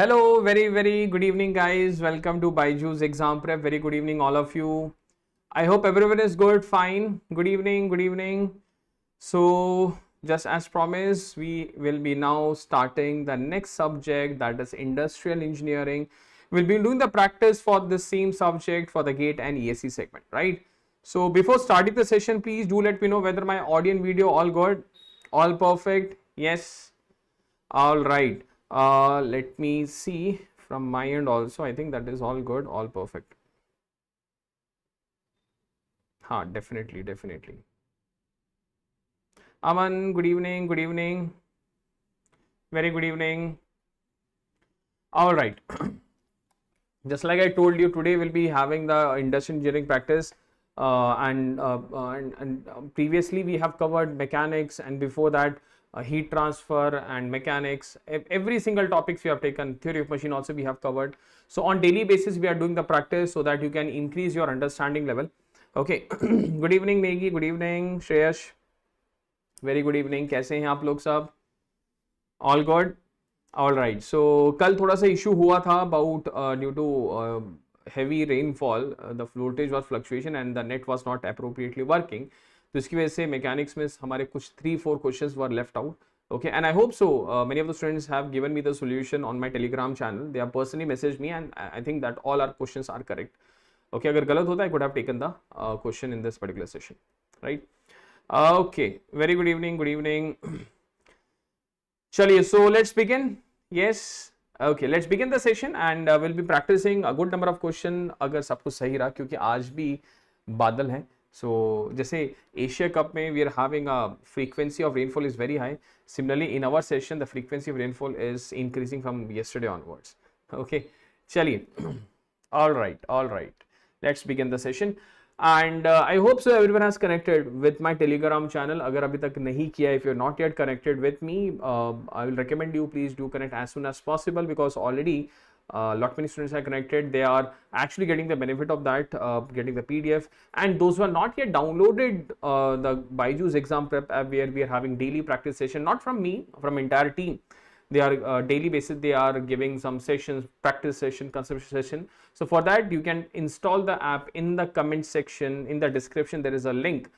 Hello, very good evening, guys. Welcome to BYJU'S exam prep. Very good evening, all of you. I hope everyone is good, fine. Good evening. So, just as promised, we will be now starting the next subject, that is industrial engineering. We'll be doing the practice for the same subject for the GATE and ESE segment, right? So, before starting the session, please do let me know whether my audio and video all good, all perfect. Yes. All right. Let me see from my end also. I think that is all good, all perfect. Definitely. Aman, good evening. Very good evening. All right. Just like I told you, today we'll be having the industrial engineering practice. Previously we have covered mechanics, and before that heat transfer and mechanics. Every single topics we have taken. Theory of machine also we have covered. So on daily basis we are doing the practice so that you can increase your understanding level. Okay. Good evening Negi, good evening Shreyash. Very good evening. कैसे हैं आप लोग सब? All good. All right. So कल थोड़ा सा issue हुआ था about due to heavy rainfall, the voltage was fluctuation and the net was not appropriately working. तो इसकी वजह से mechanics में हमारे कुछ 3-4 questions were left out. Okay, and I hope so many of the students have given me the solution on my Telegram channel. They have personally messaged me, and I think that all our questions are correct. Okay, अगर गलत होता I could have taken the question in this particular session, right? Okay, very good evening. चलिए, so let's begin. Yes. Okay, let's begin the session and we'll be practicing a good number of question. अगर सब कुछ सही रहा, क्योंकि आज भी बादल है. So जैसे एशिया कप में we are having a frequency of rainfall is very high. Similarly in our session the frequency of rainfall is increasing from yesterday onwards. Okay, चलिए. All right. Let's begin the session. And I hope so everyone has connected with my Telegram channel. अगर अभी तक नहीं किया, if you're not yet connected with me, I will recommend you please do connect as soon as possible, because already lot many students are connected. They are actually getting the benefit of that, getting the PDF. And those who are not yet downloaded the BYJU'S exam prep app, where we are having daily practice session, not from me, from entire team. They are daily basis, they are giving some sessions, practice session, concept session. So for that you can install the app. In the comment section, in the description there is a link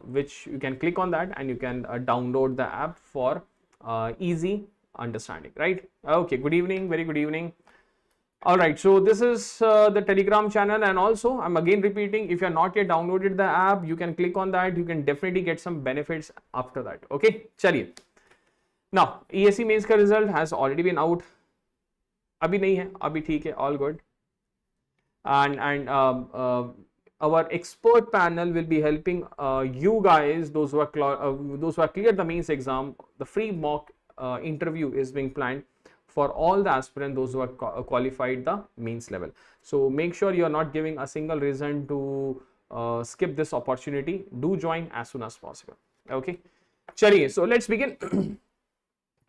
which you can click on that and you can download the app for easy understanding, right? Okay, good evening, very good evening. All right, so this is the Telegram channel, and also I'm again repeating, if you are not yet downloaded the app, you can click on that. You can definitely get some benefits after that. Okay, chaliye. Now, ESE mains का result has already been out. अभी नहीं है, अभी ठीक है, all good. And our expert panel will be helping you guys, those who are cleared the mains exam. The free mock interview is being planned for all the aspirants, those who are qualified the mains level. So make sure you are not giving a single reason to skip this opportunity. Do join as soon as possible. Okay, chaliye, so let's begin.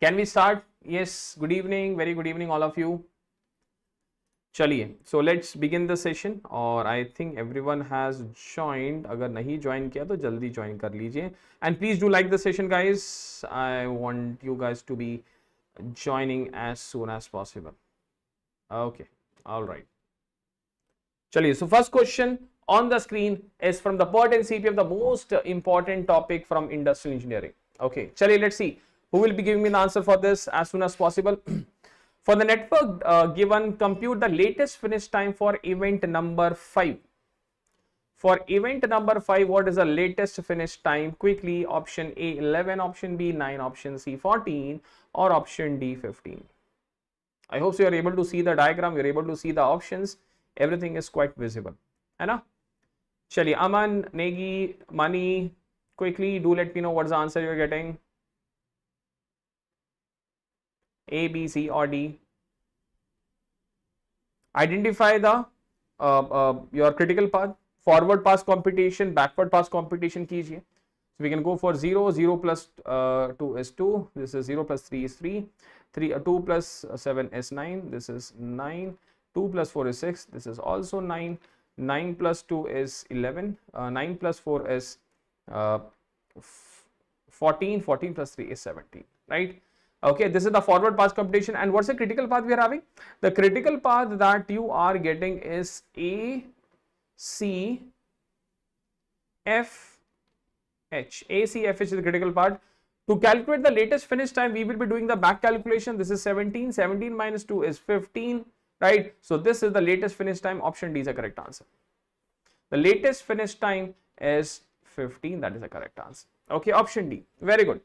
Can we start? Yes, good evening, very good evening all of you. चलिए, so let's begin the session. और I think everyone has joined. अगर नहीं join किया तो जल्दी join कर लीजिए. And please do like the session, guys. I want you guys to be joining as soon as possible. Okay, all right. चलिए, so first question on the screen is from the PERT and CP of the most important topic from industrial engineering. Okay, चलिए, let's see who will be giving me the answer for this as soon as possible. For the network given, compute the latest finish time for event number 5. For event number 5, what is the latest finish time? Quickly, option A 11, option B 9, option C 14, or option D 15. I hope so you are able to see the diagram, you are able to see the options. Everything is quite visible. है ना? चलिए, Aman, Negi, Mani, quickly do let me know what's the answer you are getting. A, B, C or D. Identify the your critical path. Forward pass computation, backward pass computation कीजिए. So we can go for 0. 0 plus 2 is 2. This is 0 plus 3 is 3. 2 plus 7 is 9. This is 9. 2 plus 4 is 6. This is also 9. 9 plus 2 is 11. 9 plus 4 is 14. 14 plus 3 is 17. Right? Okay, this is the forward path computation. And what's the critical path we are having? The critical path that you are getting is A, C, F, H. A, C, F, H is the critical part. To calculate the latest finish time, we will be doing the back calculation. This is 17. 17 minus 2 is 15, right? So this is the latest finish time. Option D is the correct answer. The latest finish time is 15. That is the correct answer. Okay, option D. Very good.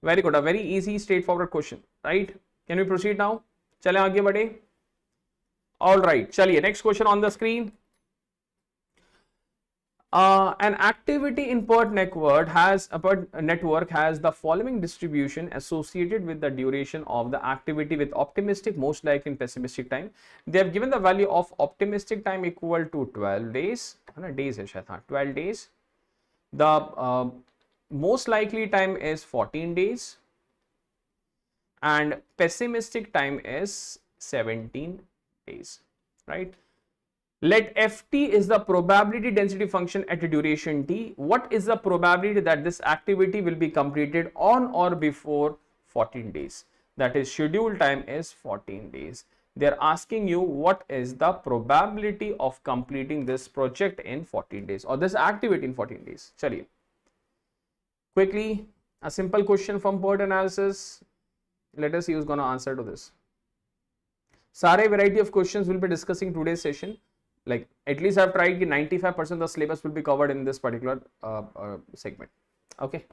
Very good. A very easy, straightforward question, right? Can we proceed now? चलें आगे बढ़े. All right. चलिए, next question on the screen. An activity in PERT network has the following distribution associated with the duration of the activity with optimistic, most likely and pessimistic time. They have given the value of optimistic time equal to 12 days. 12 days. The most likely time is 14 days and pessimistic time is 17 days, right? Let ft is the probability density function at a duration t. What is the probability that this activity will be completed on or before 14 days? That is, schedule time is 14 days. They are asking you what is the probability of completing this project in 14 days or this activity in 14 days. Chaliye. Quickly, a simple question from PERT analysis. Let us see who's going to answer to this. Sare variety of questions we'll be discussing today's session. Like at least I've tried 95% of the syllabus will be covered in this particular segment. Okay.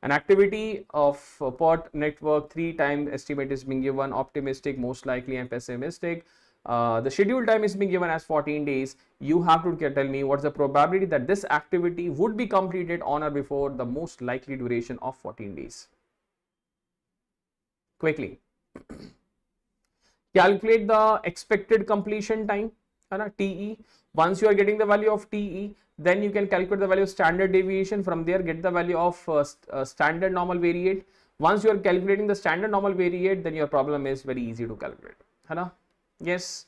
An activity of PERT network 3 time estimate is being given, optimistic, most likely and pessimistic. The schedule time is being given as 14 days. You have to tell me what's the probability that this activity would be completed on or before the most likely duration of 14 days. Quickly. Calculate the expected completion time. TE. Once you are getting the value of TE, then you can calculate the value of standard deviation. From there, get the value of standard normal variate. Once you are calculating the standard normal variate, then your problem is very easy to calculate. Yes.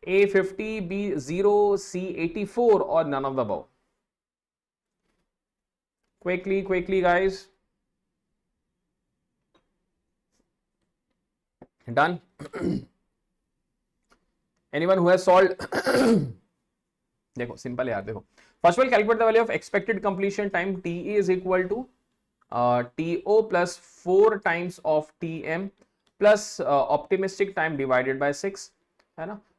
A 50, B 0, C 84, or none of the above. Quickly, guys. Done. Anyone who has solved? देखो simple यार देखो. First of all, calculate the value of expected completion time. TE is equal to TO plus 4 times of TM plus optimistic time divided by 6.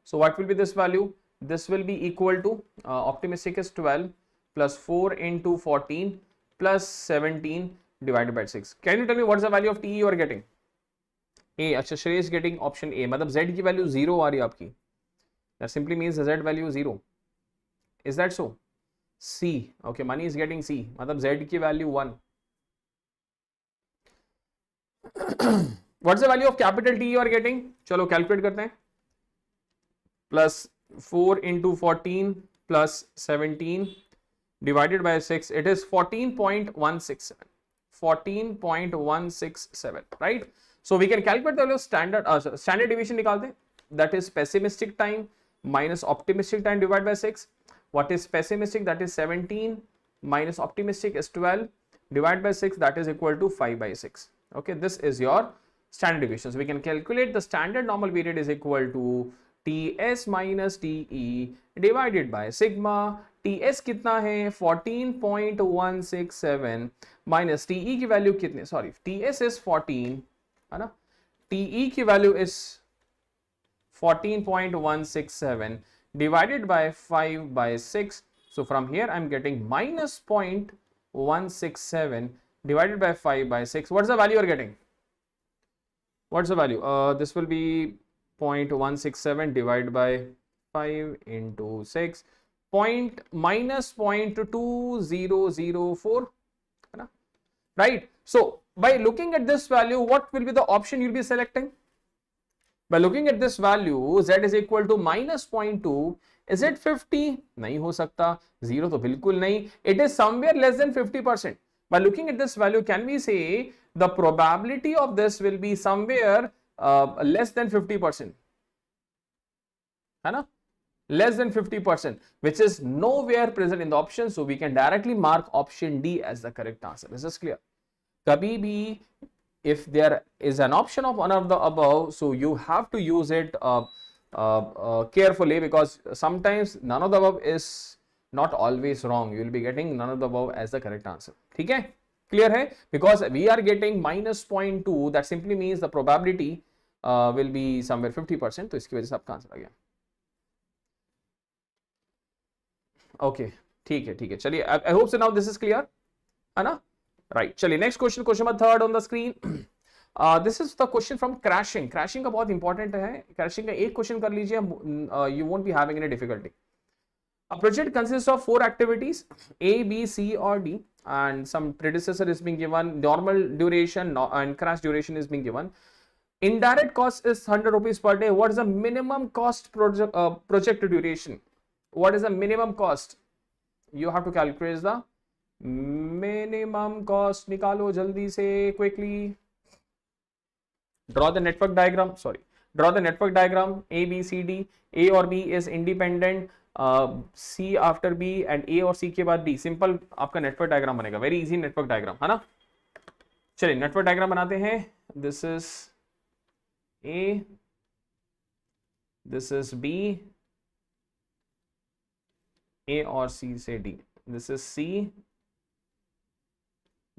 So what will be this value? This will be equal to optimistic is 12 plus 4 into 14 plus 17 divided by 6. Can you tell me what's the value of TE you are getting? A. अच्छा, Shrey is getting option A. मतलब Z की value 0 आ रही है आपकी. That simply means the Z value 0. Is that so? C. Okay, Mani is getting C. मतलब Z की value 1. What's the value of capital T you are getting? चलो calculate करते हैं. Plus 4 into 14 plus 17 divided by 6. It is 14.167. 14.167, right? So we can calculate the value of standard deviation निकालते हैं. That is pessimistic time minus optimistic time divided by 6. What is pessimistic? That is 17 minus optimistic is 12 divided by 6. That is equal to 5 by 6. Okay, this is your standard deviation. So we can calculate the standard normal variate is equal to TS minus TE divided by sigma. TS कितना है? 14.167 minus TE की value कितने? Sorry, TS is 14 है ना? TE की value is 14.167 divided by 5 by 6. So from here I'm getting minus 0.167 divided by 5 by 6. What's the value you are getting? What's the value? This will be 0.167 divided by 5 into 6. Minus 0.2004. Right? So by looking at this value, what will be the option you'll be selecting? By looking at this value, Z is equal to minus 0.2. Is it 50? नहीं हो सकता. 0 तो बिल्कुल नहीं. It is somewhere less than 50%. By looking at this value, can we say the probability of this will be somewhere less than 50%? है ना? Less than 50%, which is nowhere present in the option. So we can directly mark option D as the correct answer. This is clear. कभी भी if there is an option of one of the above, so you have to use it carefully, because sometimes none of the above is not always wrong. You will be getting none of the above as the correct answer. ठीक है, clear है? Because we are getting minus 0.2, that simply means the probability will be somewhere 50%. तो इसकी वजह से आपका answer आ गया. Okay, ठीक है, चलिए, I hope so now this is clear, है ना? राइट, चलिए next question, question number 3 on the screen. This is the question from crashing. Crashing का बहुत इंपॉर्टेंट है. क्रैशिंग का एक क्वेश्चन कर लीजिए, you won't be having any difficulty. A project consists of 4 activities, A, B, C or D, and some predecessor is being given, normal duration and crash duration is being given. Indirect cost is 100 rupees per day. What is the minimum cost project duration? What is the minimum cost? You have to calculate the minimum cost. निकालो जल्दी से, quickly. Draw the network diagram. Sorry. Draw the network diagram. A, B, C, D. A or B is independent. C after B and A और C के बाद D. Simple आपका network diagram बनेगा. Very easy network diagram, है ना? चलिए network diagram बनाते हैं. This is A, this is B, A और C से D. This is C,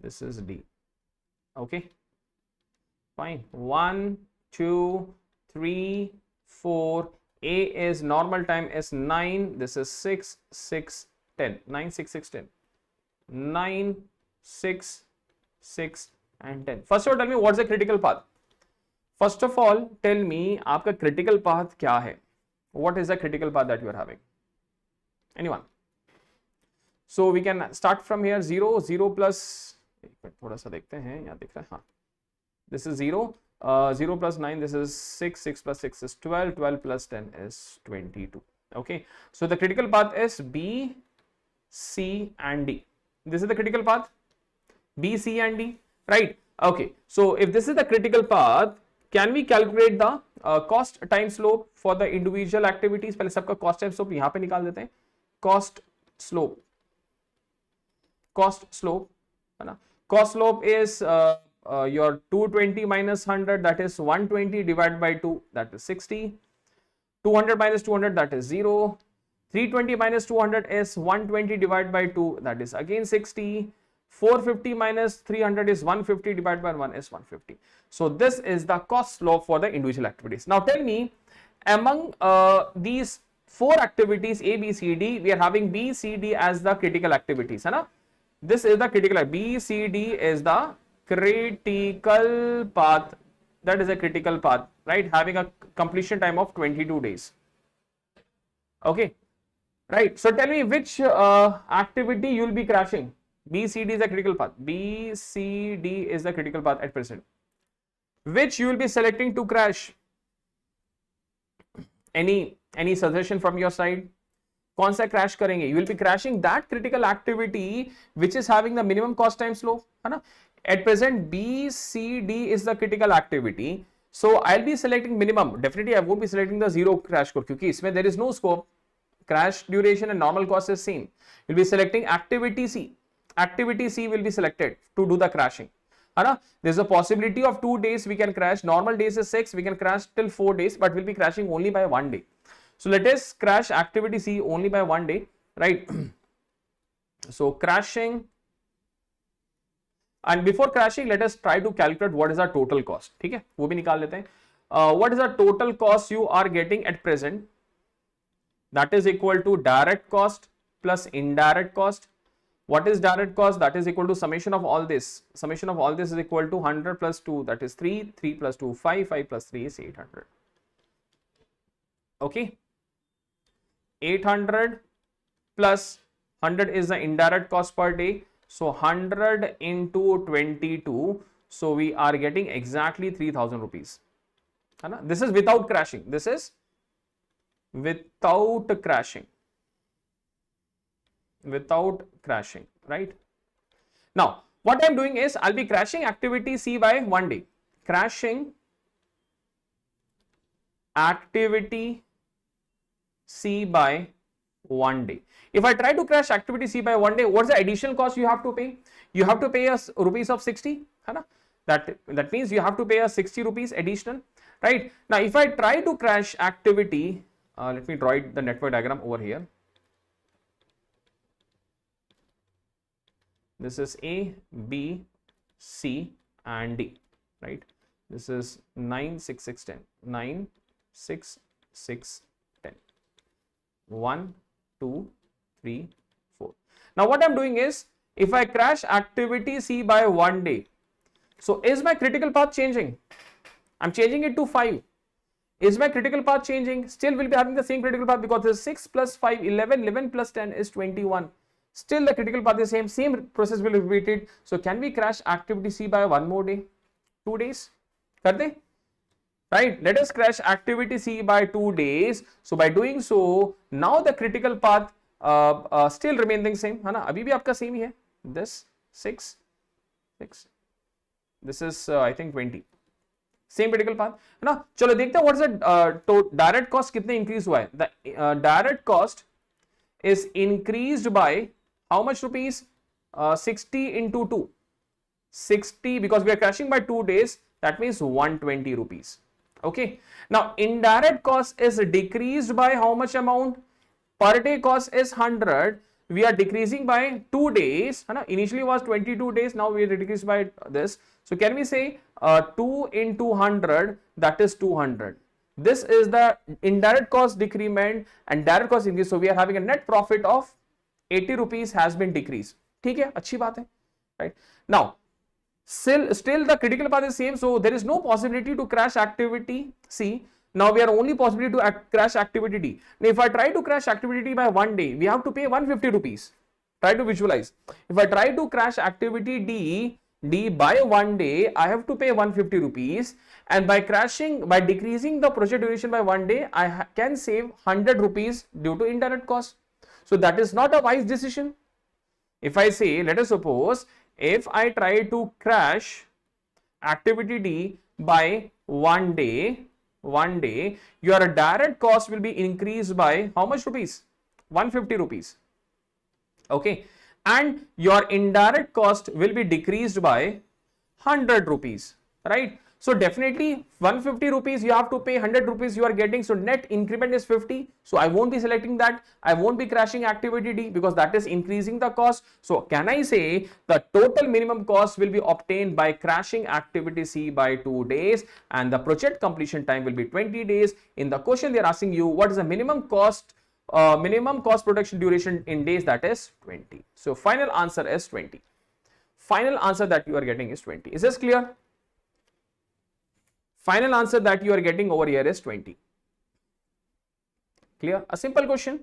this is D. Okay, fine. 1, 2, 3, 4. A is normal time is 9. This is 6, 6, 10. 9, 6, 6, 10. 9, 6, 6 and 10. First of all, tell me what's the critical path. First of all, tell me आपका critical path क्या है? What is the critical path that you are having? Anyone? So we can start from here. 0, 0 plus, एक minute थोड़ा सा देखते हैं, यहाँ दिख रहा है, हाँ. This is 0. 0 plus 9, this is 6, 6 plus 6 is 12, 12 plus 10 is 22. Okay, so the critical path is B, C and D. This is the critical path, B, C and D, right? Okay, so if this is the critical path, can we calculate the cost time slope for the individual activities? पहले सबका cost time slope यहाँ पे निकाल देते हैं. cost slope, है ना? cost slope is your 220 minus 100, that is 120 divided by 2, that is 60. 200 minus 200, that is 0. 320 minus 200 is 120 divided by 2, that is again 60. 450 minus 300 is 150 divided by 1 is 150. So this is the cost slope for the individual activities. Now tell me, among these 4 activities A, B, C, D, we are having B, C, D as the critical activities, है ना? This is the critical. B, C, D is the critical path. That is a critical path, right? Having a completion time of 22 days. Okay, right? So tell me which activity you will be crashing. B, C, D is the critical path. B, C, D is the critical path at present. Which you will be selecting to crash? Any suggestion from your side? कौन सा crash करेंगे? You will be crashing that critical activity which is having the minimum cost time slope, है ना? At present, B, C, D is the critical activity. So I'll be selecting minimum. Definitely, I won't be selecting the 0 crash score क्योंकि इसमें there is no scope. Crash duration and normal cost is same. You'll be selecting activity C. Activity C will be selected to do the crashing. है ना? There's a possibility of 2 days we can crash. Normal days is 6. We can crash till 4 days, but we'll be crashing only by 1 day. So let us crash activity C only by 1 day, right? So crashing. And before crashing, let us try to calculate what is our total cost. ठीक है, वो भी निकाल लेते हैं. What is the total cost you are getting at present? That is equal to direct cost plus indirect cost. What is direct cost? That is equal to summation of all this. Summation of all this is equal to 100 plus 2, that is 3. 3 plus 2, 5. 5 plus 3 is 800. Okay. 800 plus 100 is the indirect cost per day. So 100 into 22. So we are getting exactly 3000 rupees. This is without crashing. This is without crashing. Without crashing, right? Now, what I'm doing is I'll be crashing activity C by 1 day. Crashing activity C by 1 day. If I try to crash activity C by 1 day, what's the additional cost you have to pay? You have to pay us rupees of 60, है ना? that means you have to pay a 60 rupees additional, right? Now if I try to crash activity, let me draw the network diagram over here. This is A, B, C and D, right? This is 9, 6, 6, 10. 9, 6, 6, 10. 1, 2, 3, 4. Now what I'm doing is, if I crash activity C by 1 day, so is my critical path changing? I'm changing it to 5. Is my critical path changing? Still will be having the same critical path, because this 6 plus 5, 11, 11 plus 10 is 21. Still the critical path is same process will be repeated. So can we crash activity C by 1 more day? 2 days? Kar de? Right? Let us crash activity C by 2 days. So by doing so, now the critical path still remaining same. है ना? अभी भी आपका same ही है. This 6, 6. This is I think 20. Same critical path. है ना? चलो देखते हैं what is the direct cost कितने increase हुआ है. The direct cost is increased by how much rupees? 60 into 2. 60, because we are crashing by 2 days, that means 120 rupees. Okay. Now indirect cost is decreased by how much amount? Per day cost is 100. We are decreasing by 2 days. Initially was 22 days. Now we are decreased by this. So can we say 2 into 100, that is 200. This is the indirect cost decrement and direct cost increase. So we are having a net profit of 80 rupees has been decreased. ठीक है, अच्छी बात है, right? Now, still the critical path is same, so there is no possibility to crash activity C. Now we are only possibility to crash activity D. Now if I try to crash activity D by 1 day, we have to pay 150 rupees. Try to visualize. If I try to crash activity D by 1 day, I have to pay 150 rupees, and by decreasing the project duration by 1 day, I can save 100 rupees due to indirect cost. So that is not a wise decision. If I say, let us suppose, if I try to crash activity D by 1 day, your direct cost will be increased by how much rupees? 150 rupees. Okay. And your indirect cost will be decreased by 100 rupees, right? So definitely 150 rupees you have to pay, 100 rupees you are getting. So net increment is 50. So I won't be selecting that. I won't be crashing activity D because that is increasing the cost. So can I say the total minimum cost will be obtained by crashing activity C by 2 days, and the project completion time will be 20 days. In the question they are asking you what is the minimum cost production duration in days, that is 20. So final answer is 20. Final answer that you are getting is 20. Is this clear? Final answer that you are getting over here is 20. Clear? A simple question,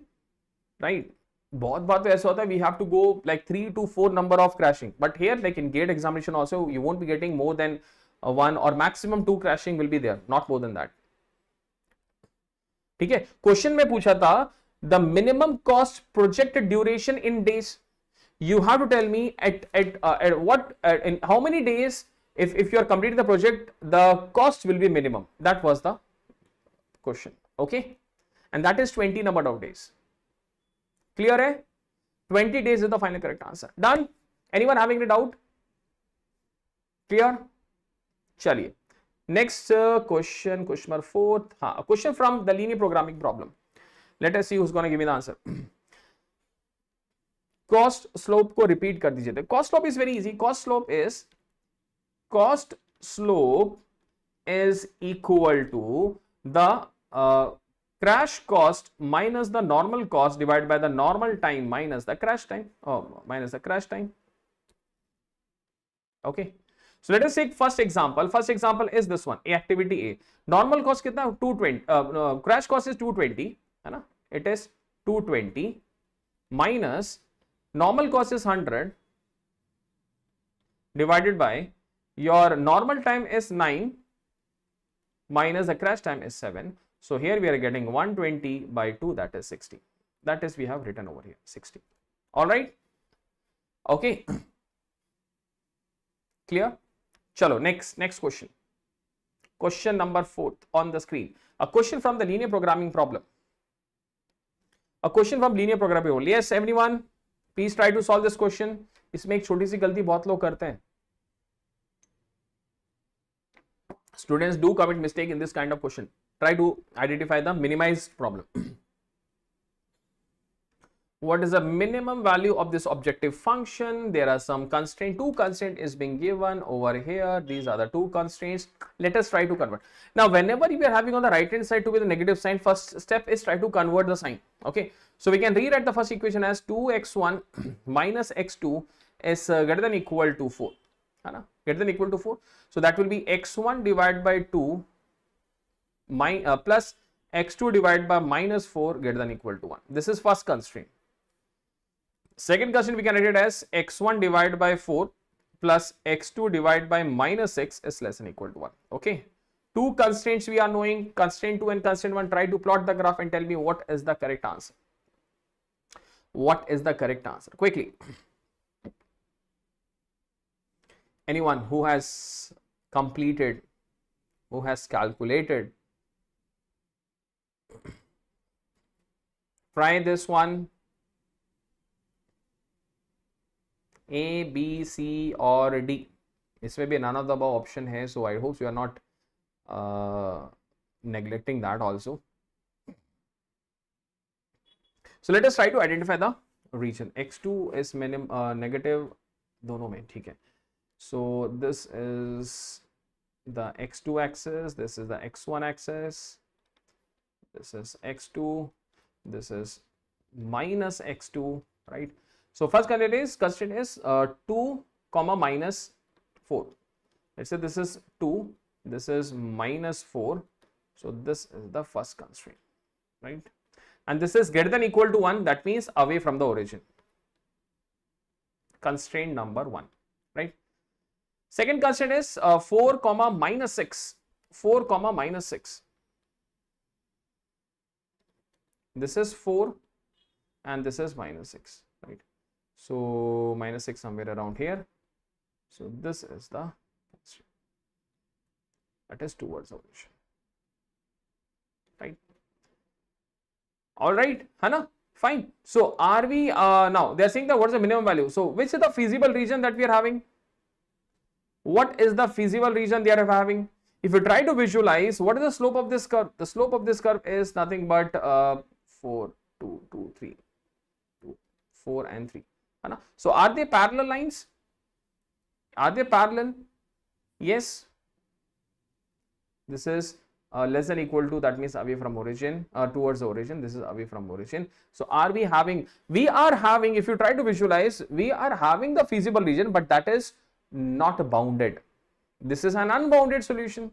right? बहुत बार तो ऐसा होता है, we have to go like 3 to 4 number of crashing, but here like in gate examination also you won't be getting more than 1 or maximum 2 crashing will be there, not more than that. ठीक है? Question में पूछा था the minimum cost projected duration in days. You have to tell me in how many days, if you are completing the project, the cost will be minimum. That was the question. Okay, and that is 20 number of days. Clear hai? 20 days is the final correct answer. Done? Anyone having any doubt? Clear? Chaliye. Next question number 4. A question from the linear programming problem. Let us see who's going to give me the answer. Cost slope को repeat कर दीजिए. The cost slope is very easy. Cost slope is equal to the crash cost minus the normal cost divided by the normal time minus the crash time. Okay. So let us take first example. First example is this one. Activity A. Normal cost कितना? 220. Crash cost is 220. है ना? It is 220 minus normal cost is 100 divided by your normal time is 9 minus the crash time is 7. So here we are getting 120 by 2, that is 60. That is we have written over here 60. All right. Okay. Clear? Chalo, next question. Question number 4 on the screen. A question from the linear programming problem. A question from linear programming. Yes, everyone, please try to solve this question. इसमें एक छोटी सी गलती बहुत लोग करते हैं. Students do commit mistake in this kind of question. Try to identify the minimized problem. What is the minimum value of this objective function? There are some constraints. Two constraint is being given over here. These are the two constraints. Let us try to convert. Now, whenever we are having on the right hand side to be the negative sign, first step is try to convert the sign. Okay. So we can rewrite the first equation as 2x1 minus x2 is greater than equal to 4. Greater than equal to 4. So that will be x1 divided by 2 plus x2 divided by minus 4 greater than equal to 1. This is first constraint. Second constraint we can write it as x1 divided by 4 plus x2 divided by minus 6 is less than equal to 1. Okay. Two constraints we are knowing, constraint 2 and constraint 1. Try to plot the graph and tell me what is the correct answer. What is the correct answer? Quickly. Anyone who has completed, who has calculated? Try this one. A, B, C or D. इसमें भी none of the above option है, so I hope you are not neglecting that also. So let us try to identify the region. X2 is negative दोनों में, ठीक है. So this is the x2 axis, this is the x1 axis, this is x2, this is minus x2, right? So first constraint is 2 comma minus 4. Let's say this is 2, this is minus 4. So this is the first constraint, right? And this is greater than equal to 1, that means away from the origin. Constraint number 1, right? Second constraint is 4 comma minus 6. 4 comma minus 6. This is 4 and this is minus 6, right? So minus 6 somewhere around here. So this is the constraint. That is towards the origin, right? All right, Hannah, fine. So are we now they are saying that what is the minimum value? So which is the feasible region that we are having? What is the feasible region they are having? If you try to visualize, what is the slope of this curve? The slope of this curve is nothing but 4, 2, 2, 3, 2, 4 and 3. So are they parallel lines? Are they parallel? Yes. This is less than equal to, that means away from origin, towards the origin. This is away from origin. So are we having, we are having, if you try to visualize, we are having the feasible region, but that is not bounded. This is an unbounded solution.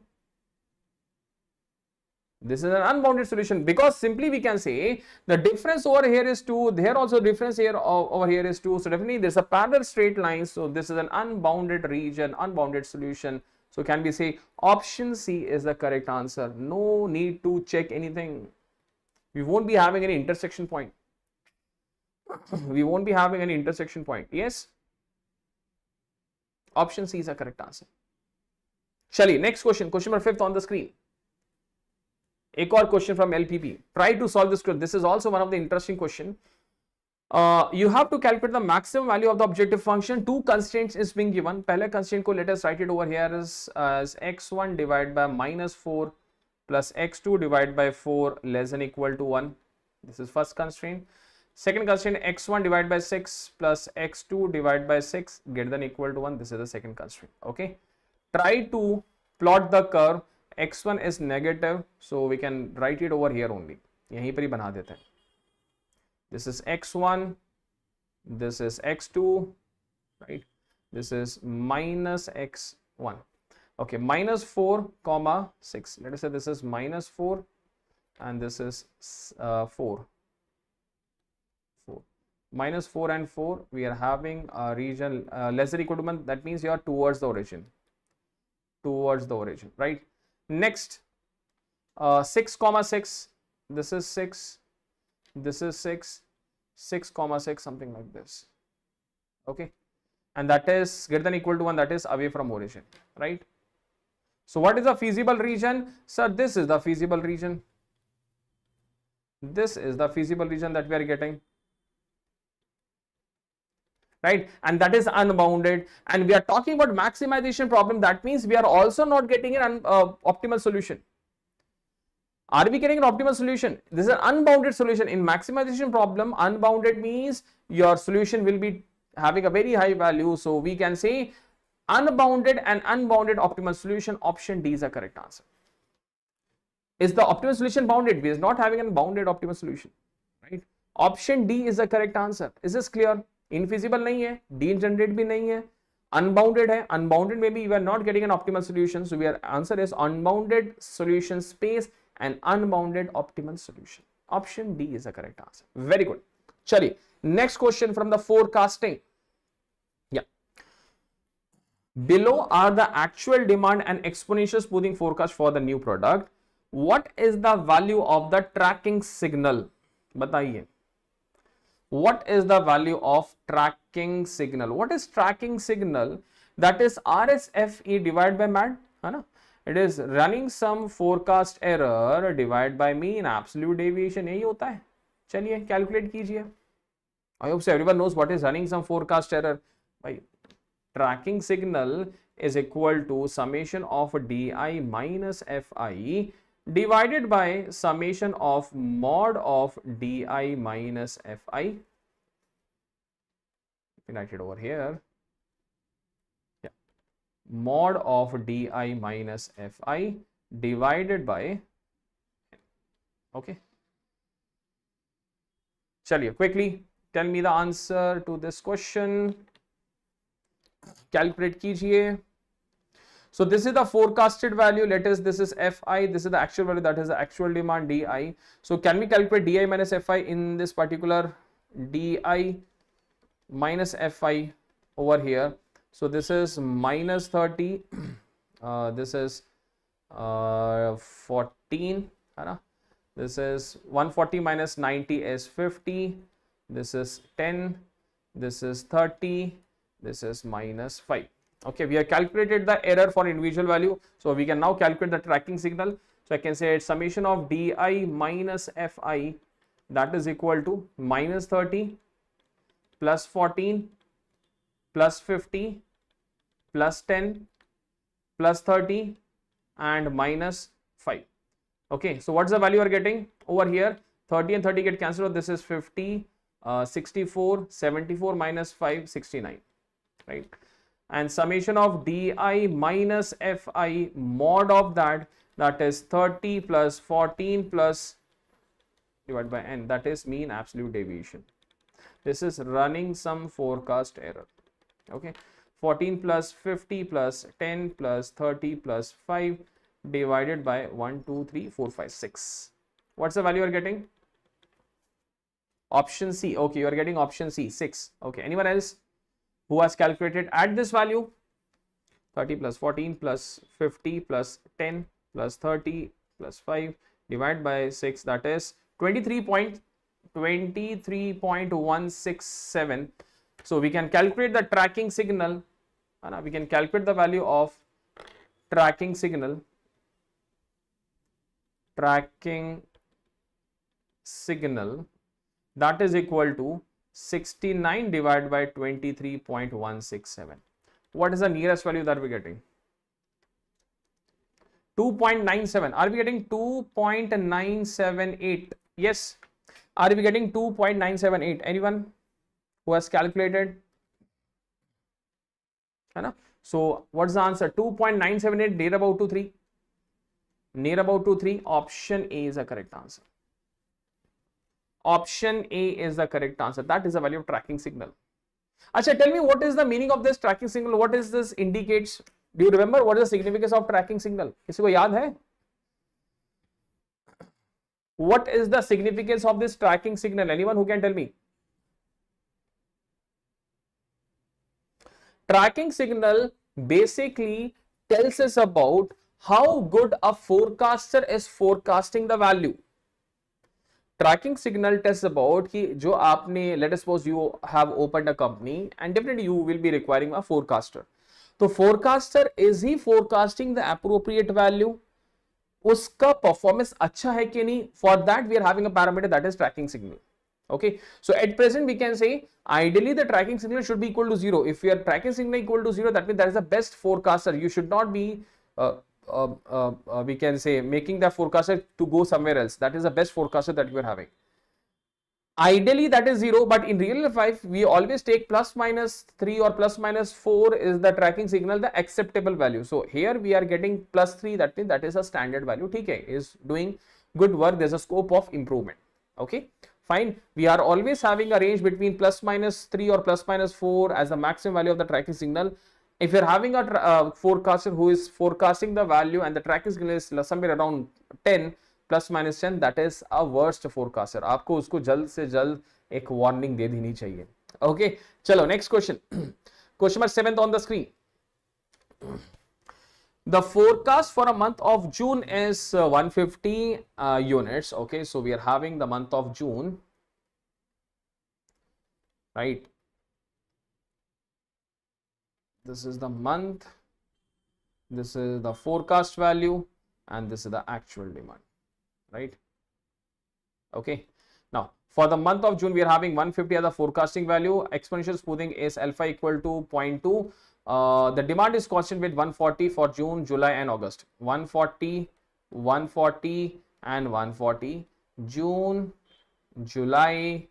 This is an unbounded solution, because simply we can say the difference over here is 2, there also difference here over here is 2. So definitely there's a parallel straight line. So this is an unbounded region, unbounded solution. So can we say option C is the correct answer? No need to check anything. We won't be having any intersection point. We won't be having any intersection point. Yes. Option C is the correct answer. Shali, next question, question number 5th on the screen. एक और question from LPP. Try to solve this. This is also one of the interesting question. You have to calculate the maximum value of the objective function. Two constraints is being given. पहले constraint को let us write it over here as x1 divided by minus 4 plus x2 divided by 4 less than equal to 1. This is first constraint. Second constraint, x1 divided by 6 plus x2 divided by 6 greater than equal to 1. This is the second constraint. Okay. Try to plot the curve. x1 is negative, so we can write it over here only. यहीं पर ही बना देते हैं. This is x1, this is x2, right? This is minus x1. Okay, minus 4 comma 6. Let us say this is minus 4 and this is 4. Minus 4 and 4, we are having a region less than equal to 1. That means you are towards the origin. Towards the origin, right? Next, 6 comma 6. This is 6. This is 6. 6 comma 6, something like this. Okay. And that is greater than equal to 1. That is away from origin, right? So what is the feasible region? Sir, this is the feasible region. This is the feasible region that we are getting. right? And that is unbounded. And we are talking about maximization problem. That means we are also not getting an optimal solution. Are we getting an optimal solution? This is an unbounded solution. In maximization problem, unbounded means your solution will be having a very high value. So we can say unbounded and unbounded optimal solution. Option D is the correct answer. Is the optimal solution bounded? We are not having a bounded optimal solution, right? Option D is the correct answer. Is this clear? Infeasible नहीं है, degenerate भी नहीं है, unbounded है. Unbounded maybe we are not getting an optimal solution. So our answer is unbounded solution space and unbounded optimal solution. Option D is the correct answer. Very good. Chaliye, next question from the forecasting. Yeah. Below are the actual demand and exponential smoothing forecast for the new product. What is the value of the tracking signal? बताइए. What is the value of tracking signal? What is tracking signal? That is RSFE divided by MAD, है ना? It is running some forecast error divided by mean absolute deviation. यही होता है. चलिए calculate कीजिए. I hope so everyone knows what is running some forecast error. भाई tracking signal is equal to summation of DI minus FI divided by summation of mod of DI minus FI. Let me write it over here. Yeah, mod of DI minus FI divided by, okay. Chaliye, quickly tell me the answer to this question. Calculate कीजिए. So this is the forecasted value. Let us, this is FI, this is the actual value, that is the actual demand DI. So can we calculate DI minus FI in this particular DI minus FI over here? So this is minus 30, this is 14, this is 140 minus 90 is 50, this is 10, this is 30, this is minus 5. Okay, we have calculated the error for individual value. So we can now calculate the tracking signal. So I can say it's summation of DI minus FI, that is equal to minus 30 plus 14 plus 50 plus 10 plus 30 and minus 5. Okay, so what's the value you are getting over here? 30 and 30 get cancelled. This is 50, 64, 74 minus 5, 69, right? And summation of DI minus FI mod of that is 30 plus 14 plus divided by n, that is mean absolute deviation. This is running some forecast error. Okay, 14 plus 50 plus 10 plus 30 plus 5 divided by 1, 2, 3, 4, 5, 6. What's the value you are getting? Option C. Okay, you are getting option C, 6. Okay, anyone else who has calculated at this value? 30 plus 14 plus 50 plus 10 plus 30 plus 5 divided by 6, that is 23.167. So we can calculate the tracking signal, we can calculate the value of tracking signal, that is equal to 69 divided by 23.167. What is the nearest value that we're getting? 2.97. Are we getting 2.978? Yes. Are we getting 2.978? Anyone who has calculated? So what's the answer? 2.978 near about to 3. Near about to 3. Option A is the correct answer. Option A is the correct answer. That is the value of tracking signal. Acha, tell me what is the meaning of this tracking signal? What is this indicates? Do you remember what is the significance of tracking signal? किसी को याद है? What is the significance of this tracking signal? Anyone who can tell me? Tracking signal basically tells us about how good a forecaster is forecasting the value. Tracking signal tells about कि जो आपने, let us suppose you have opened a company and definitely you will be requiring a forecaster. तो forecaster is he forecasting the appropriate value? उसका performance अच्छा है कि नहीं? For that we are having a parameter that is tracking signal. Okay, so at present we can say ideally the tracking signal should be equal to 0. If your tracking signal equal to 0, that means that is the best forecaster. You should not be we can say making the forecaster to go somewhere else. That is the best forecaster that you are having. Ideally that is 0, but in real life we always take plus minus 3 or plus minus 4 is the tracking signal, the acceptable value. So here we are getting plus 3, that means that is a standard value. Okay, is doing good work. There's a scope of improvement. Okay, fine. We are always having a range between plus minus 3 or plus minus 4 as the maximum value of the tracking signal. If you're having a forecaster who is forecasting the value and the tracking signal is somewhere around 10 plus minus 10, that is a worst forecaster. आपको उसको जल्द से जल्द एक warning दे देनी चाहिए. Okay, चलो next question. Question number 7 on the screen. The forecast for a month of June is 150 units. Okay, so we are having the month of June, right? This is the month, this is the forecast value, and this is the actual demand, right? Okay, now for the month of June we are having 150 as the forecasting value. Exponential smoothing is alpha equal to 0.2. The demand is constant with 140 for June, July and August. 140, 140 and 140. June, July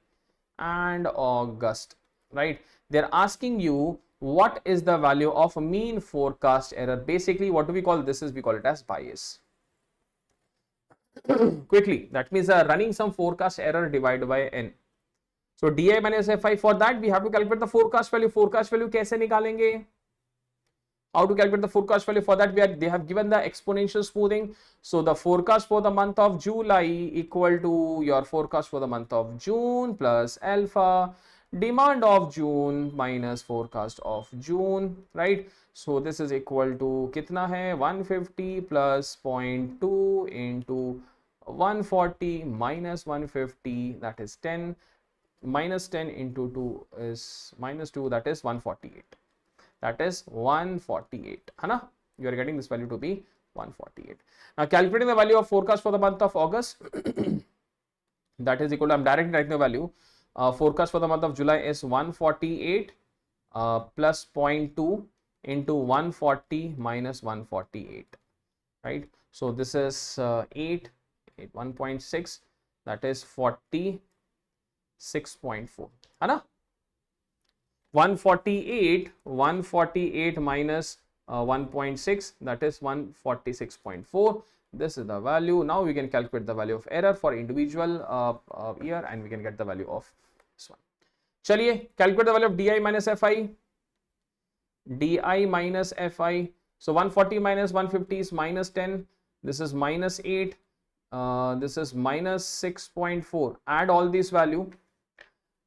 and August, right? They're asking you what is the value of mean forecast error. Basically what do we call this? We call it as bias. Quickly, that means running some forecast error divided by n. So di minus fi, for that we have to calculate the forecast value. Forecast value कैसे निकालेंगे? How to calculate the forecast value? For that they have given the exponential smoothing. So the forecast for the month of July equal to your forecast for the month of June plus alpha demand of June minus forecast of June, right? So this is equal to कितना है? 150 plus 0.2 into 140 minus 150, that is 10, minus 10 into 2 is minus 2, that is 148. That is 148. Hana? You are getting this value to be 148. Now calculating the value of forecast for the month of August, that is equal to, I'm directly writing the value. Forecast for the month of July is 148 plus 0.2 into 140 minus 148, right? So this is 1.6, that is 46.4. Hana? 148 minus 1.6, that is 146.4. This is the value. Now we can calculate the value of error for individual year and we can get the value of this one. Chaliye, calculate the value of di minus fi. Di minus fi. So 140 minus 150 is minus 10. This is minus 8. This is minus 6.4. Add all these value.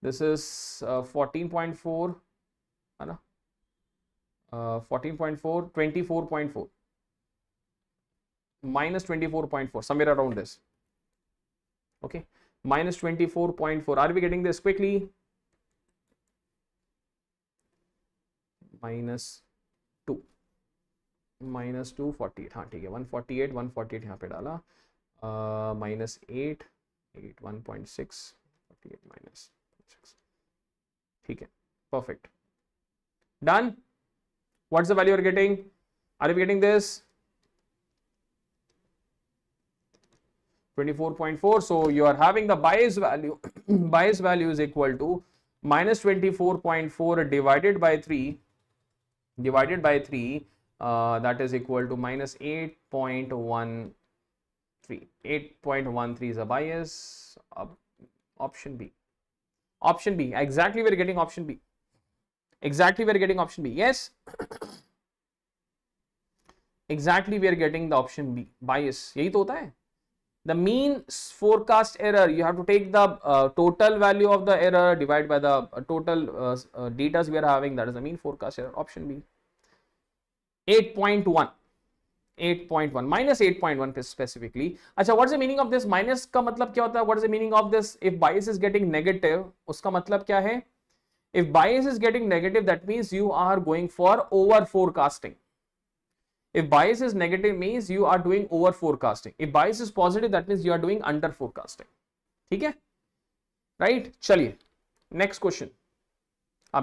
This is 14.4. 14.4, 24.4. Minus 24.4, somewhere around this. Okay, minus 24.4. Are we getting this quickly? Minus 2. Minus 248. हाँ ठीक है, 148 यहाँ पे डाला. Minus 8, 1.6, 48 minus 6. ठीक है, perfect. Done. What's the value you're getting? Are you getting this? 24.4. So you are having the bias value. Bias value is equal to minus 24.4 divided by 3. That is equal to minus 8.13. 8.13 is a bias. Option B. Option B. Exactly, we're getting option B. Exactly, we are getting option B. Yes. Exactly, we are getting the option B. Bias. यही तो होता है. The mean forecast error, you have to take the total value of the error divided by the total data we are having. That is the mean forecast error. Option B. 8.1. 8.1 minus 8.1 specifically. अच्छा, what's the meaning of this? Minus का मतलब क्या होता है? What is the meaning of this? If bias is getting negative, उसका मतलब क्या है? If bias is getting negative, that means you are going for over forecasting. If bias is negative means you are doing over forecasting. If bias is positive, that means you are doing under forecasting. ठीक है? right? चलिए next question.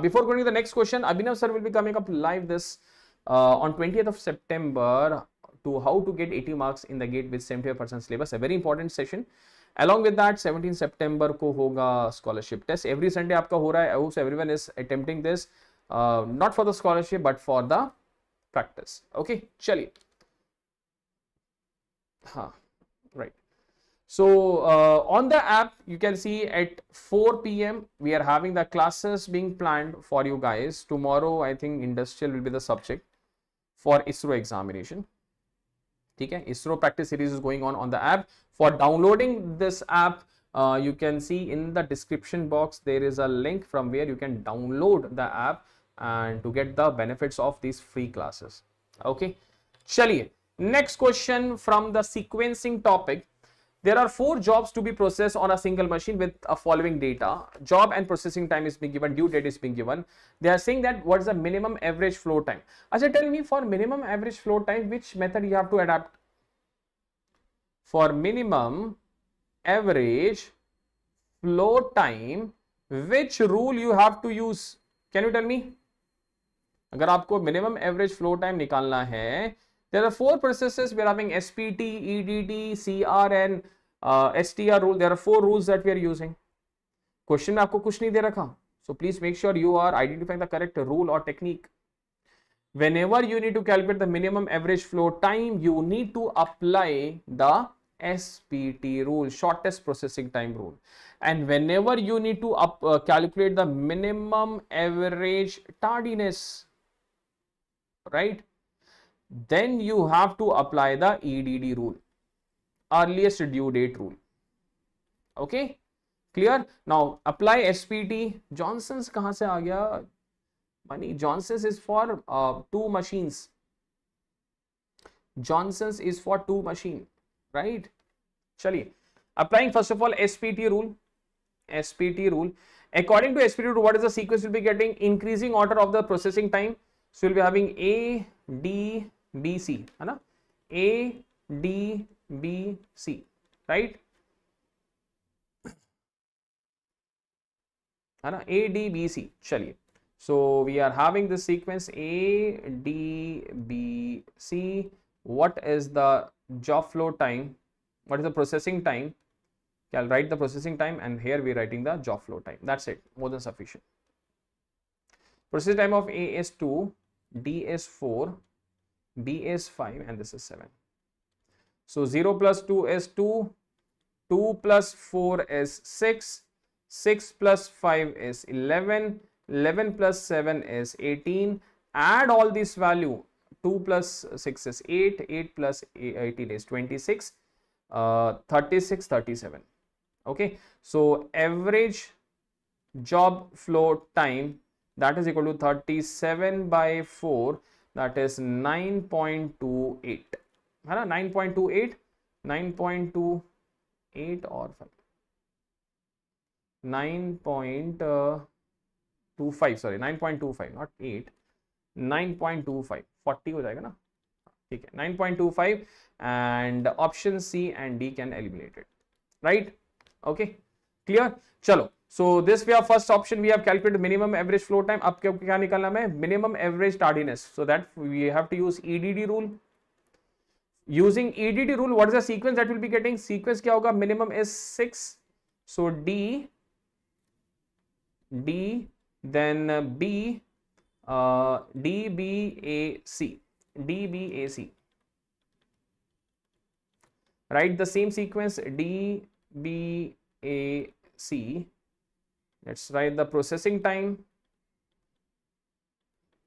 Before going to the next question, Abhinav sir will be coming up live this on 20th of September to how to get 80 marks in the GATE with 75% syllabus. A very important session. Along with that, 17 September को होगा scholarship test. Every Sunday आपका हो रहा है. I hope everyone is attempting this, not for the scholarship but for the practice. Okay, चलिए. हाँ, right. So on the app, you can see at 4 p.m. we are having the classes being planned for you guys. Tomorrow, I think industrial will be the subject for ISRO examination. Okay, ISRO practice series is going on the app. For downloading this app, you can see in the description box there is a link from where you can download the app and to get the benefits of these free classes. Okay, chaliye. Next question from the sequencing topic. There are 4 jobs to be processed on a single machine with a following data. Job and processing time is being given, due date is being given. They are saying that what is the minimum average flow time. Acha, tell me, for minimum average flow time, which method you have to adapt? For minimum average flow time, which rule you have to use? Can you tell me? अगर आपको minimum average flow time निकालना है, there are 4 processes. We are having SPT, EDT, CR and STR rule. There are 4 rules that we are using. Question में आपको कुछ नहीं दे रखा. So please make sure you are identifying the correct rule or technique. Whenever you need to calculate the minimum average flow time, you need to apply the SPT rule, shortest processing time rule. And whenever you need to calculate the minimum average tardiness, right? Then you have to apply the EDD rule, earliest due date rule. Okay, clear? Now apply SPT. Johnson's कहाँ से आ गया? Money. Johnson's is for 2 machines. Johnson's is for 2 machine, right? चलिए, applying first of all SPT rule. SPT rule. According to SPT rule, what is the sequence you'll be getting? Increasing order of the processing time. So you'll be having A, D, B, C, है ना? A, D, B, C, right? है ना? A, D, B, C. चलिए. So we are having this sequence A, D, B, C. What is the job flow time? What is the processing time? I'll write the processing time, and here we're writing the job flow time. That's it. More than sufficient. Processing time of A is 2, D is 4, B is 5, and this is 7. So 0 plus 2 is 2, 2 plus 4 is 6, 6 plus 5 is 11, 11 plus 7 is 18. Add all this value. 2 plus 6 is 8, 8 plus 18 is 26, 36, 37. Okay, so average job flow time, that is equal to 37 by 4, that is 9.28. 9.28, 9.28 or 5. 9.25, sorry, 9.25, not 8, 9.25, 40 हो जाएगा ना, ठीक है, 9.25, and option C and D can eliminate it, right? Okay, clear? चलो, so this we have first option, we have calculated minimum average flow time. अब क्या निकालना है? Minimum average tardiness. So that we have to use EDD rule. Using EDD rule, what is the sequence that we'll be getting? Sequence क्या होगा? Minimum is 6. So D, then B, D, B, A, C. D, B, A, C. Write the same sequence D, B, A, C. Let's write the processing time.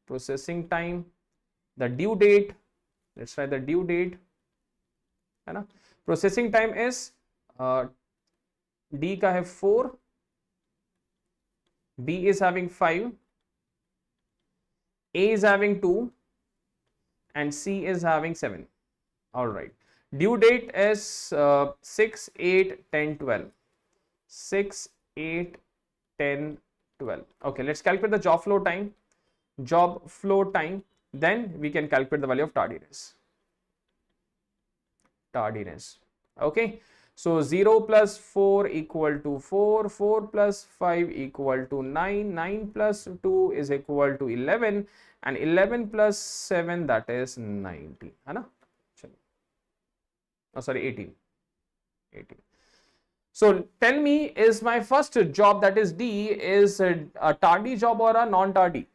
Processing time. The due date. Let's write the due date. है ना? Processing time is D का है 4. B is having 5. A is having 2. And C is having 7. All right. Due date is 6, 8, 10, 12. 6, 8, 10, 12. Okay, let's calculate the job flow time. Job flow time. Then we can calculate the value of tardiness. Tardiness. Okay. So 0 plus 4 equal to 4, 4 plus 5 equal to 9, 9 plus 2 is equal to 11, and 11 plus 7 that is 19, है ना? Oh, sorry, 18. So tell me, is my first job, that is D, is a tardy job or a non-tardy?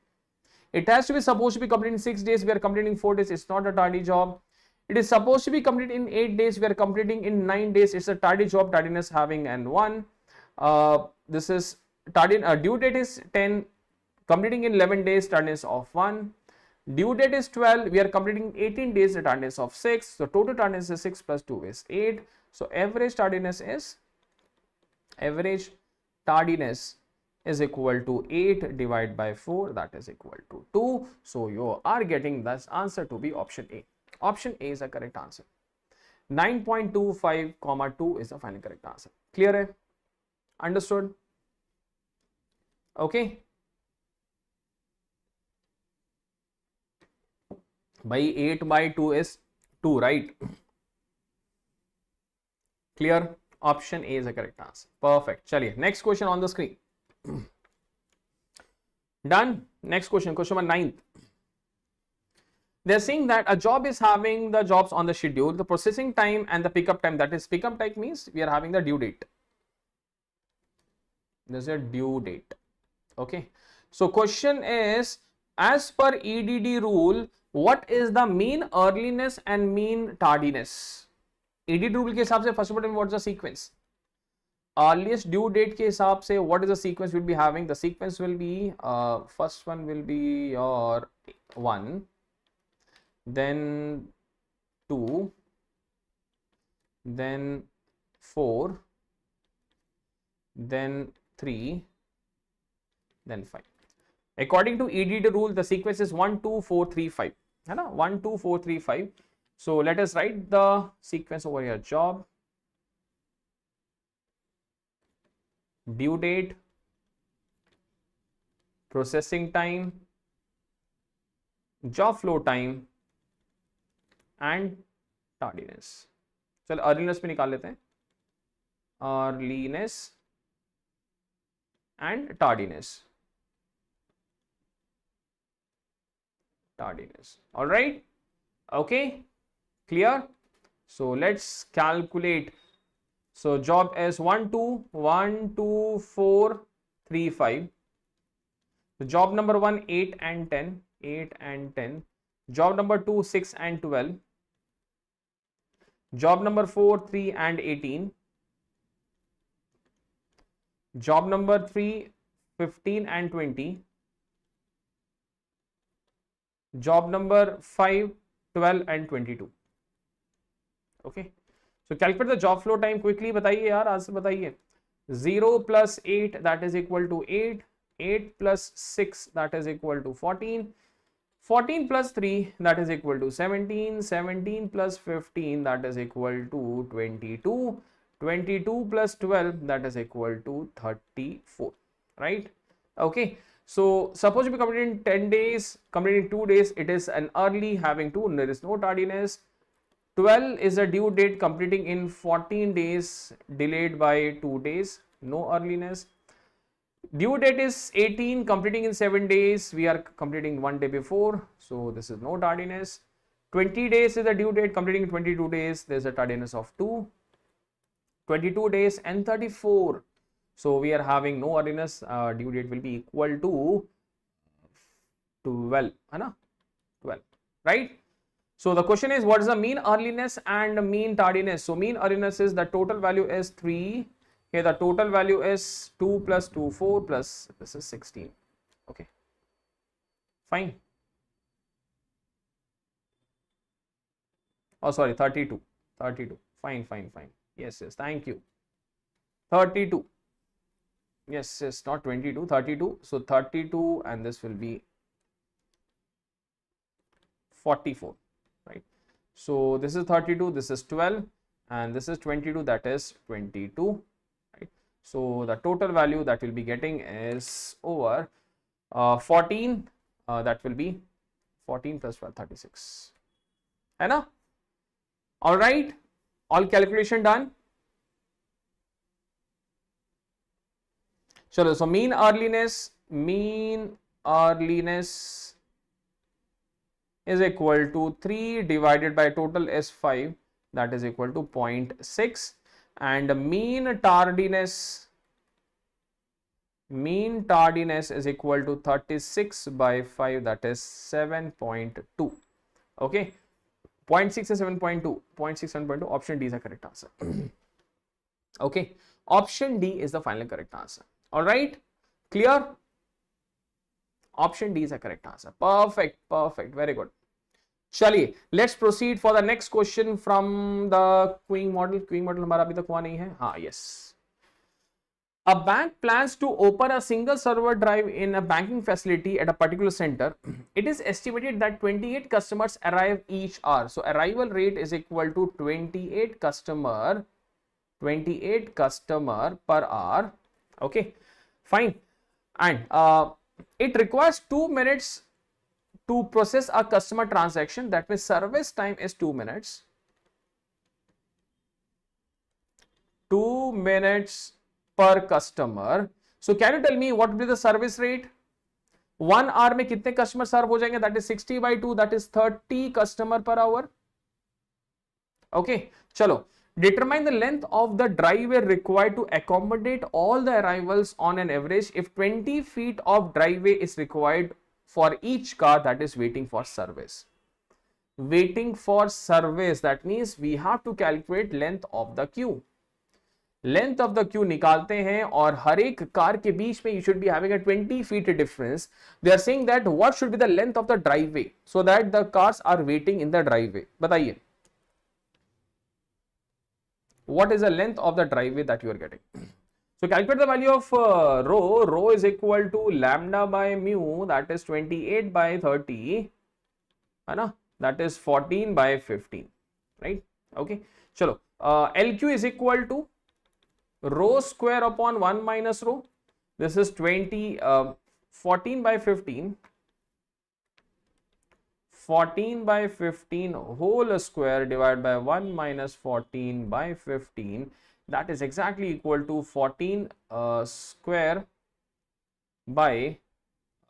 It has to be supposed to be completed in 6 days. We are completing 4 days. It's not a tardy job. It is supposed to be completed in 8 days. We are completing in 9 days. It's a tardy job. Tardiness having N1. This is tardy. Due date is 10. Completing in 11 days. Tardiness of 1. Due date is 12. We are completing 18 days. The tardiness of 6. So total tardiness is 6 plus 2 is 8. So average tardiness is equal to 8 divided by 4, that is equal to 2. So you are getting this answer to be option A. Option A is the correct answer. 9.25 comma 2 is the final correct answer. Clear hai? Understood? Okay. By 8 by 2 is 2, right? Clear? Option A is the correct answer. Perfect. Chaliye, next question on the screen. Done. Next question, question number 9. They're saying that a job is having the jobs on the schedule, the processing time and the pickup time. That is, pickup time means we are having the due date. There's a due date. Okay. So question is, as per EDD rule, what is the mean earliness and mean tardiness? EDD rule के हिसाब से first of all, what's the sequence? Earliest due date के हिसाब से what is the sequence we'll be having? The sequence will be first one will be your 1, then 2, then 4, then 3, then 5. According to EDD rule, the sequence is 1, 2, 4, 3, 5. है ना? 1, 2, 4, 3, 5. So let us write the sequence over here. Job, due date, processing time, job flow time and tardiness. चलो earliness पे निकाल लेते हैं. Earliness and tardiness. All right. Okay. Clear? So let's calculate. So job is 1, 2, 1, 2, 4, 3, 5. So job number 1, 8 and 10, 8 and 10. Job number 2, 6 and 12. Job number 4, 3 and 18. Job number 3, 15 and 20. Job number 5, 12 and 22. Okay. So calculate the job flow time quickly. बताइए यार, आज से बताइए. 0 plus 8 that is equal to 8. 8 plus 6 that is equal to 14. 14 plus 3 that is equal to 17. 17 plus 15 that is equal to 22. 22 plus 12 that is equal to 34. Right? Okay. So suppose we complete in 10 days, complete in 2 days, it is an early having 2, there is no tardiness. 12 is a due date completing in 14 days, delayed by 2 days, no earliness. Due date is 18, completing in 7 days, we are completing 1 day before, so this is no tardiness. 20 days is the due date, completing in 22 days, there is a tardiness of 2. 22 days and 34. So we are having no earliness, due date will be equal to 12, है ना? 12, right? So the question is, what is the mean earliness and mean tardiness? So mean earliness is the total value is 3. Here the total value is 2 plus 2, 4 plus this is 16. Okay, fine. Oh, sorry, 32. 32. Fine, fine, fine. Yes, yes, thank you. 32. Yes, yes, not 22, 32. So 32 and this will be 44, right? So this is 32, this is 12 and this is 22, that is 22, right? So the total value that we'll be getting is over 14, that will be 14 plus 12, 36. Hai na? All right, all calculation done. चलो, so mean earliness is equal to 3 divided by total S5, that is equal to 0.6, and mean tardiness is equal to 36 by 5, that is 7.2. Okay, 0.6 is 7.2, 0.6 7.2. Option D is the correct answer. Okay, option D is the final correct answer. All right, clear? Option D is the correct answer. Perfect, perfect, very good. चलिए, let's proceed for the next question from the queuing model. Queuing model हमारा अभी तक हुआ नहीं है. हाँ, yes. A bank plans to open a single server drive in a banking facility at a particular center. It is estimated that 28 customers arrive each hour. So arrival rate is equal to 28 customer per hour. Okay, fine. And it requires 2 minutes to process a customer transaction. That means service time is 2 minutes. 2 minutes per customer. So can you tell me what will be the service rate? 1 hour में कितने customer serve हो जाएंगे? That is 60 by 2, that is 30 customer per hour. Okay, चलो. Determine the length of the driveway required to accommodate all the arrivals on an average if 20 feet of driveway is required for each car that is waiting for service. Waiting for service, that means we have to calculate length of the queue. Length of the queue निकालते हैं और हर एक car के बीच में you should be having a 20 feet difference. They are saying that what should be the length of the driveway so that the cars are waiting in the driveway. बताइए. What is the length of the driveway that you are getting? So calculate the value of rho. Rho is equal to lambda by mu, that is 28 by 30, है ना? That is 14 by 15, right? Okay. चलो, LQ is equal to rho square upon 1 minus rho. This is 14 by 15. 14 by 15 whole square divided by 1 minus 14 by 15. That is exactly equal to 14 square by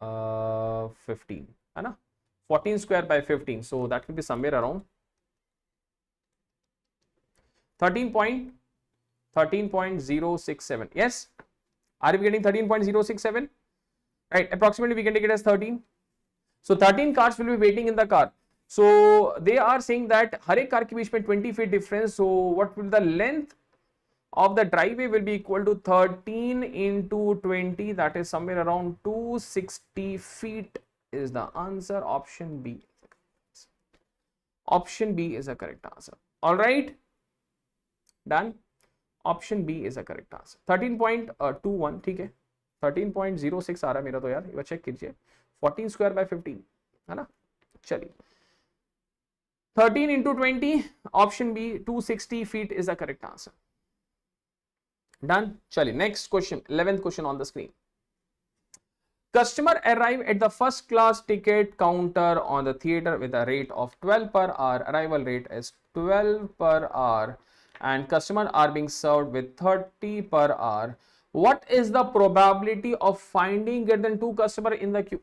15. है ना? 14 square by 15. So that will be somewhere around 13.067. Yes? Are we getting 13.067? Right, approximately we can take it as 13. So 13 cars will be waiting in the car. So they are saying that हर एक car के बीच में 20 feet difference. So what will the length of the driveway will be equal to 13 into 20, that is somewhere around 260 feet is the answer. Option B. Option B is the correct answer. All right, done. Option B is the correct answer. 13.21, ठीक है. 13.06 आ रहा है मेरा तो यार, ये check कीजिए. 14 square by 15 है ना. चलिए, 13 into 20, option B, 260 feet is the correct answer. Done. चलिए, next question, 11th question on the screen. Customer arrive at the first class ticket counter on the theater with a rate of 12 per hour. Arrival rate is 12 per hour and customer are being served with 30 per hour. What is the probability of finding greater than 2 customer in the queue?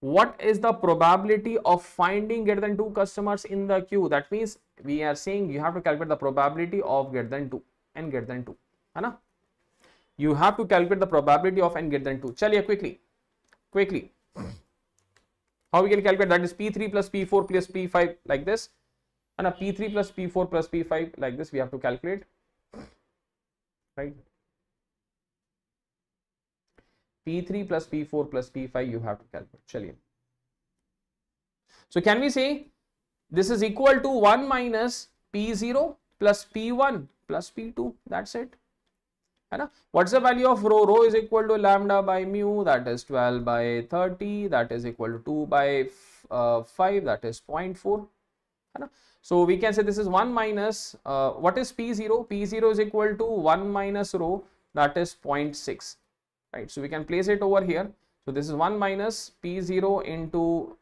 What is the probability of finding greater than 2 customers in the queue? That means we are saying you have to calculate the probability of greater than 2 and greater than 2, है ना? You have to calculate the probability of n greater than 2. चलिए, quickly. How we can calculate? That is P3 plus P4 plus P5 like this, and a P3 plus P4 plus P5 like this we have to calculate, right? P3 plus P4 plus P5 you have to calculate. चलिए. So can we say this is equal to 1 minus P0 plus P1 plus P2? That's it. है ना? What's the value of rho? Rho is equal to lambda by mu, that is 12 by 30, that is equal to 2 by 5, that is 0.4. है ना? So we can say this is 1 minus, what is P0? P0 is equal to 1 minus rho, that is 0.6. Right, so we can place it over here. So this is 1 minus P0 into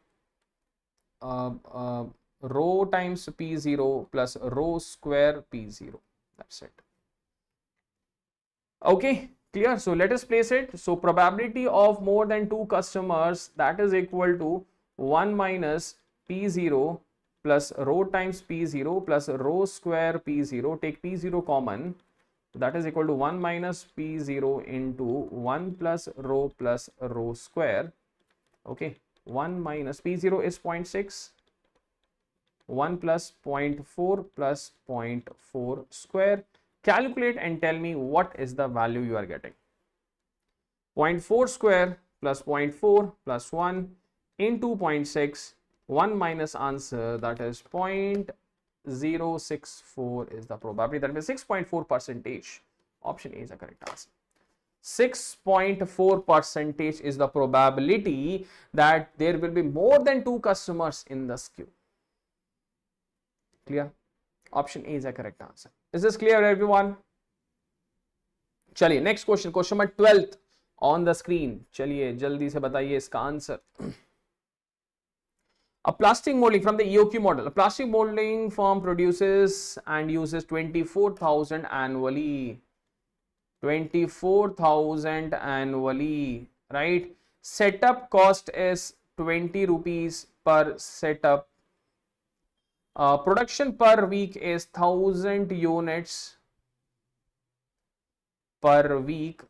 rho times P0 plus rho square P0. That's it. Okay, Clear? So let us place it. So probability of more than 2 customers, that is equal to 1 minus P0 plus rho times P0 plus rho square P0. Take P0 common. That is equal to 1 minus P0 into 1 plus rho square. Okay. 1 minus P0 is 0.6. 1 plus 0.4 plus 0.4 square. Calculate and tell me what is the value you are getting. 0.4 square plus 0.4 plus 1 into 0.6. 1 minus answer, that is 0.064 is the probability. That means 6.4 percentage. Option A is the correct answer. 6.4 percentage is the probability that there will be more than 2 customers in the queue. Clear? Option A is the correct answer. Is this clear, everyone? चलिए next question, question number 12th on the screen. चलिए जल्दी से बताइए इसका answer. A plastic molding from the EOQ model. A plastic molding firm produces and uses 24,000 annually. 24,000 annually, right? Setup cost is 20 rupees per setup. Production per week is 1000 units per week.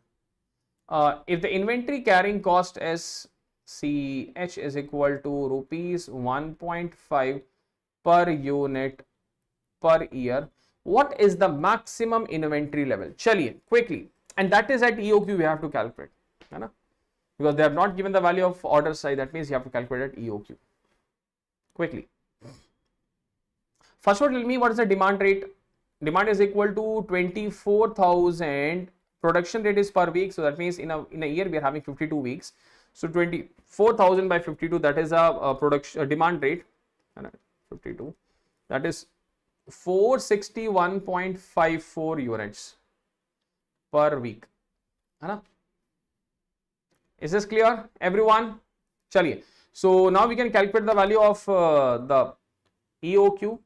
If the inventory carrying cost is CH is equal to rupees 1.5 per unit per year, what is the maximum inventory level? Chaliye quickly, and that is at EOQ we have to calculate, है ना? Because they have not given the value of order size, that means you have to calculate at EOQ. Quickly. First of all, tell me what is the demand rate. Demand is equal to 24,000. Production rate is per week, so that means in a year we are having 52 weeks. So 24,000 by 52, that is a production demand rate. 52. That is 461.54 units per week. Is this clear, everyone? Chaliye. So now we can calculate the value of the EOQ.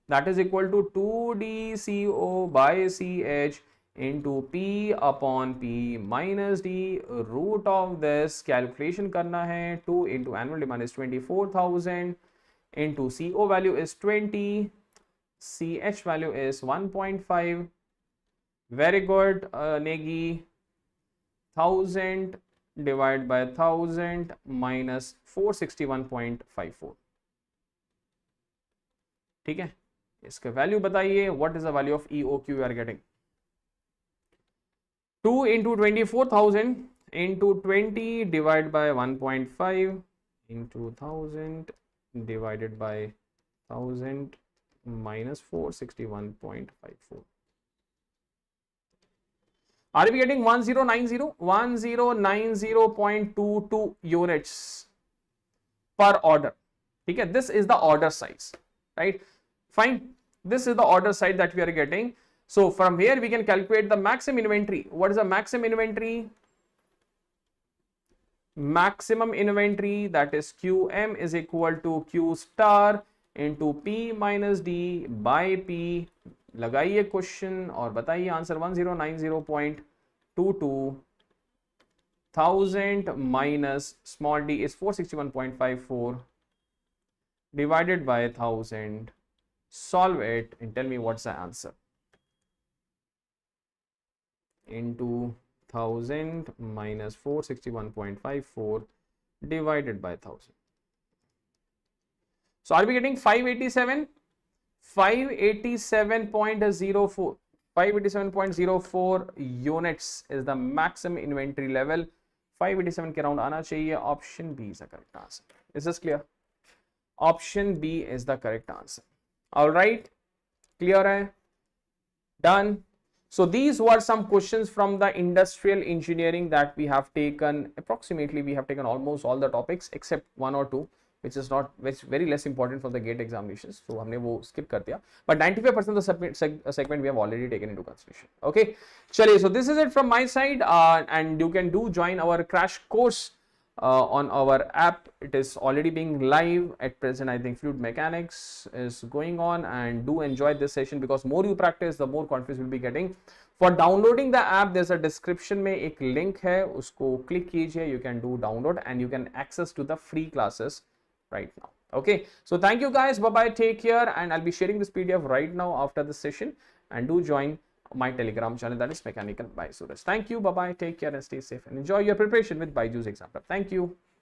That is equal to 2DCO by CH into P upon P minus D. Root of this calculation करना है. 2 into annual demand is 24,000 into CO value is 20. CH value is 1.5. Very good, Negi. 1000 divided by 1000 minus 461.54. ठीक है, इसका value बताइए. What is the value of EOQ you are getting? 2 into 24,000 into 20 divided by 1.5 into 1000 divided by 1000 minus 461.54. Are we getting 1090? 1090.22 units per order. Okay, this is the order size, right? Fine. This is the order size that we are getting. So from here we can calculate the maximum inventory. What is the maximum inventory? Maximum inventory, that is QM is equal to Q star into P minus D by P. लगाइए question और बताइए answer. 1090.22. 1000 minus small d is 461.54 divided by 1000. Solve it and tell me what's the answer. Into 1000 minus 461.54 divided by 1000. So are we getting 587? 587.04. 587.04 units is the maximum inventory level. 587 के around आना चाहिए. Option B is the correct answer. Is this clear? Option B is the correct answer. All right, clear hai? Done. So these were some questions from the industrial engineering that we have taken. Approximately we have taken almost all the topics except one or two, which is very less important for the gate examinations. So हमने वो skip कर दिया. But 95% of the segment we have already taken into consideration. Okay, चलिए. So this is it from my side, and you can join our crash course on our app. It is already being live at present. I think fluid mechanics is going on, and do enjoy this session because more you practice, the more confidence you'll be getting. For downloading the app, there's a description में एक link है, उसको click कीजिए. You can do download and you can access to the free classes right now. Okay, so thank you guys. Bye bye. Take care, and I'll be sharing this PDF right now after this session. And do join my Telegram channel, that is Mechanical by Suraj. Thank you. Bye bye. Take care and stay safe and enjoy your preparation with BYJU'S exam prep. Thank you.